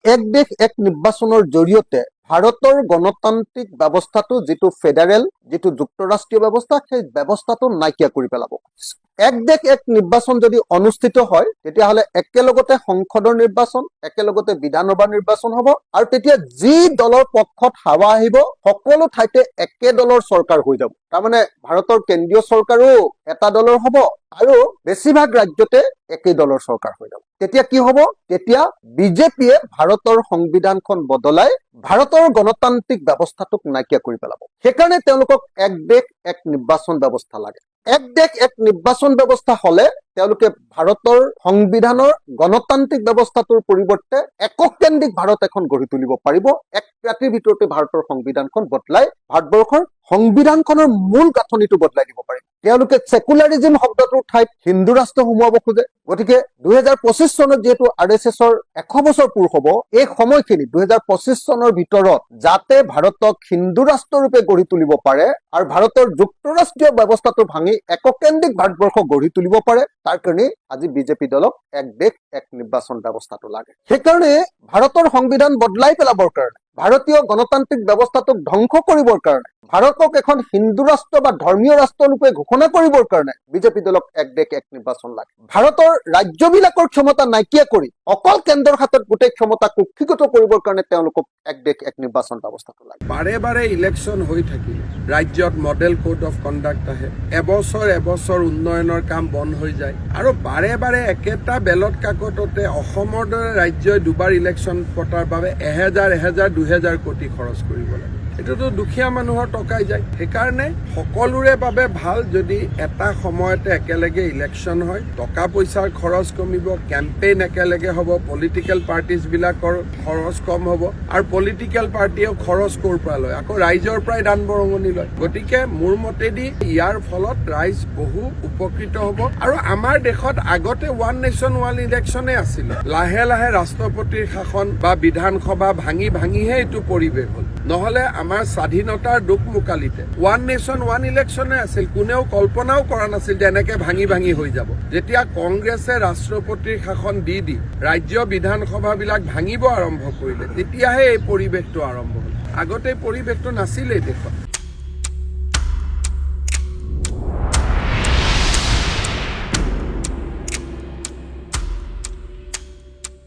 এক দেশ এক নিৰ্বাচনৰ জৰিয়তে ভাৰতৰ গণতান্ত্ৰিক ব্যৱস্থাটো যিটো ফেডাৰেল যিটো যুক্তৰাষ্ট্ৰীয় ব্যৱস্থা সেই ব্যৱস্থাটো নাইকিয়া কৰি পেলাব খুজিছে। এক দেশ এক নিৰ্বাচন যদি অনুষ্ঠিত হয় তেতিয়াহ'লে একেলগতে সংসদৰ নিৰ্বাচন একেলগতে বিধানসভা নিৰ্বাচন হ'ব আৰু তেতিয়া যি দলৰ পক্ষত হাৱা আহিব সকলো ঠাইতে একে দলৰ চৰকাৰ হৈ যাব। তাৰমানে ভাৰতৰ কেন্দ্ৰীয় চৰকাৰো এটা দলৰ হ'ব আৰু বেছিভাগ ৰাজ্যতে একেই দলৰ চৰকাৰ হৈ যাব। তেতিয়া কি হ'ব? তেতিয়া বিজেপিয়ে ভাৰতৰ সংবিধানখন বদলাই ভাৰতৰ গণতান্ত্ৰিক ব্যৱস্থাটোক নাইকিয়া কৰি পেলাব। সেইকাৰণে তেওঁলোকক এক দেশ এক নিৰ্বাচন ব্যৱস্থা লাগে। এক দেশ এক নিৰ্বাচন ব্যৱস্থা হলে তেওঁলোকে ভাৰতৰ সংবিধানৰ গণতান্ত্ৰিক ব্যৱস্থাটোৰ পৰিৱৰ্তে এককেন্দ্ৰিক ভাৰত এখন গঢ়ি তুলিব পাৰিব। এক ৰাতিৰ ভিতৰতে ভাৰতৰ সংবিধানখন বদলাই ভাৰতবৰ্ষৰ সংবিধানখনৰ মূল গাঁথনিটো বদলাই দিব পাৰিব। তেওঁলোকে সেকুলাৰিজম শব্দটোৰ ঠাইত হিন্দু ৰাষ্ট্ৰ সোমোৱাব খোজে। গতিকে 2025 চনত যিহেতু RSSৰ 100 বছৰ পূৰ হ'ব, এই সময়খিনি 2025 চনৰ ভিতৰত যাতে ভাৰতক হিন্দু ৰাষ্ট্ৰৰূপে গঢ়ি তুলিব পাৰে আৰু ভাৰতৰ যুক্তৰাষ্ট্ৰীয় ব্যৱস্থাটো ভাঙি এককেন্দ্ৰিক ভাৰতবৰ্ষ গঢ়ি তুলিব পাৰে, তাৰ কাৰণে আজি বিজেপি দলক এক দেশ এক নিৰ্বাচন ব্যৱস্থাটো লাগে। সেইকাৰণে ভাৰতৰ সংবিধান বদলাই পেলাবৰ কাৰণে ভাৰতীয় গণতান্ত্ৰিক ব্যৱস্থাটোক ধ্বংস কৰিবৰ কাৰণে ভাৰতক এখন হিন্দু ৰাষ্ট্ৰ বা ধৰ্মীয় ৰাষ্ট্ৰৰূপে ঘোষণা কৰিবৰ কাৰণে বিজেপি দলক এক দেশ এক নিৰ্বাচন লাগে। ভাৰতৰ ৰাজ্যবিলাকৰ ক্ষমতা নাইকিয়া কৰি অকল কেন্দ্ৰৰ হাতত গোটেই ক্ষমতা কুক্ষিগত কৰিবৰ কাৰণে তেওঁলোকক এক দেশ এক নিৰ্বাচন ব্যৱস্থাটো লাগে। বাৰে বাৰে ইলেকশ্যন হৈ থাকিলে ৰাজ্যত মডেল কোড অফ কণ্ডাক্ট আহে, এবছৰ উন্নয়নৰ কাম বন্ধ হৈ যায় আৰু বাৰে বাৰে একেটা বেলট কাকততে অসমৰ দৰে ৰাজ্যই দুবাৰ ইলেকশ্যন পতাৰ বাবে 1000-2000 কোটি খৰচ কৰিব লাগে। এইটোতো দুখীয়া মানুহৰ টকাই যায়। সেইকাৰণে সকলোৰে বাবে ভাল যদি এটা সময়তে একেলগে ইলেকশ্যন হয়, টকা পইচাৰ খৰচ কমিব, কেম্পেইন একেলগে হ'ব, পলিটিকেল পাৰ্টিজবিলাকৰ খৰচ কম হ'ব আৰু পলিটিকেল পাৰ্টিয়েও খৰচ ক'ৰ পৰা লয়, আকৌ ৰাইজৰ পৰাই দান বৰঙণি লয়। গতিকে মোৰ মতেদি ইয়াৰ ফলত ৰাইজ বহু উপকৃত হ'ব আৰু আমাৰ দেশত আগতে ওৱান নেশ্যন ওৱান ইলেকশ্যনে আছিলে। লাহে লাহে ৰাষ্ট্ৰপতিৰ শাসন বা বিধানসভা ভাঙিহে এইটো পৰিৱেশ হ'ল। নহ'লে আমাৰ স্বাধীনতাৰ দুখ মুকালিতে ওৱান নেশ্যন ওৱান ইলেকশ্যনে আছিল। কোনেও কল্পনাও কৰা নাছিল যে এনেকে ভাঙি হৈ যাব। যেতিয়া কংগ্ৰেছে ৰাষ্ট্ৰপতিৰ শাসন দি ৰাজ্য বিধানসভাবিলাক ভাঙিব আৰম্ভ কৰিলে তেতিয়াহে এই পৰিৱেশটো আৰম্ভ হ'ল। আগতে পৰিৱেশটো নাছিলেই দেশত।